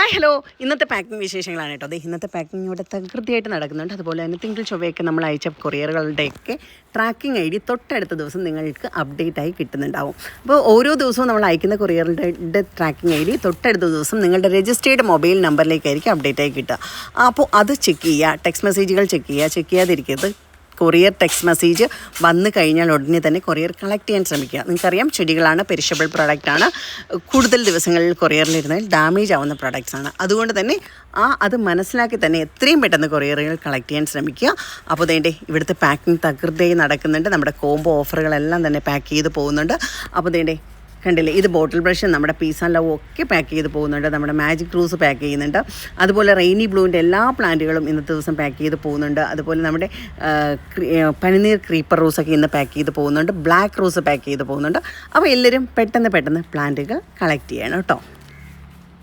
Hi hello, ഇന്നത്തെ packing വിശേഷങ്ങളാണ് കേട്ടോ. ഇന്നത്തെ പാക്കിംഗ് ഇവിടെ തകൃതിയായിട്ട് നടക്കുന്നുണ്ട്. അതുപോലെ തന്നെ തിങ്കൾ ചൊവ്വയൊക്കെ നമ്മൾ അയച്ച കൊറിയറുകളുടെയൊക്കെ ട്രാക്കിംഗ് ഐ ഡി തൊട്ടടുത്ത ദിവസം നിങ്ങൾക്ക് അപ്ഡേറ്റ് ആയി കിട്ടുന്നുണ്ടാവും. അപ്പോൾ ഓരോ ദിവസവും നമ്മൾ അയക്കുന്ന കൊറിയറുടെ ട്രാക്കിംഗ് ഐ ഡി തൊട്ടടുത്ത ദിവസം നിങ്ങളുടെ രജിസ്റ്റേർഡ് മൊബൈൽ നമ്പറിലേക്കായിരിക്കും അപ്ഡേറ്റ് ആയി കിട്ടുക. അപ്പോൾ അത് ചെക്ക് ചെയ്യുക, ടെക്സ്റ്റ് മെസ്സേജുകൾ ചെക്ക് ചെയ്യാതിരിക്കരുത്. കൊറിയർ ടെക്സ്റ്റ് മെസ്സേജ് വന്നു കഴിഞ്ഞാൽ ഉടനെ തന്നെ കൊറിയർ കളക്ട് ചെയ്യാൻ ശ്രമിക്കുക. നിങ്ങൾക്കറിയാം, ചെടികളാണ്, പെരിഷബിൾ പ്രോഡക്റ്റാണ്, കൂടുതൽ ദിവസങ്ങളിൽ കൊറിയറിലിരുന്നാൽ ഡാമേജ് ആവുന്ന പ്രോഡക്റ്റ്സാണ്. അതുകൊണ്ട് തന്നെ അത് മനസ്സിലാക്കി തന്നെ എത്രയും പെട്ടെന്ന് കൊറിയറുകൾ കളക്ട് ചെയ്യാൻ ശ്രമിക്കുക. അപ്പോൾ അതേണ്ടേ ഇവിടുത്തെ പാക്കിംഗ് തകൃതിയായി നടക്കുന്നുണ്ട്. നമ്മുടെ കോംബോ ഓഫറുകളെല്ലാം തന്നെ പാക്ക് ചെയ്ത് പോകുന്നുണ്ട്. അപ്പോൾ അതേണ്ടേ കണ്ടില്ലേ, ഇത് ബോട്ടിൽ ബ്രഷ്, നമ്മുടെ പീസ് ആൻഡ് ലവ് ഒക്കെ പാക്ക് ചെയ്ത് പോകുന്നുണ്ട്. നമ്മുടെ മാജിക് റൂസ് പാക്ക് ചെയ്യുന്നുണ്ട്. അതുപോലെ റെയിനി ബ്ലൂവിൻ്റെ എല്ലാ പ്ലാന്റുകളും ഇന്നത്തെ ദിവസം പാക്ക് ചെയ്ത് പോകുന്നുണ്ട്. അതുപോലെ നമ്മുടെ പനിനീർ ക്രീപ്പർ റോസൊക്കെ ഇന്ന് പാക്ക് ചെയ്ത് പോകുന്നുണ്ട്. ബ്ലാക്ക് റോസ് പാക്ക് ചെയ്ത് പോകുന്നുണ്ട്. അപ്പോൾ എല്ലാവരും പെട്ടെന്ന് പ്ലാന്റുകൾ കളക്ട് ചെയ്യണം കേട്ടോ.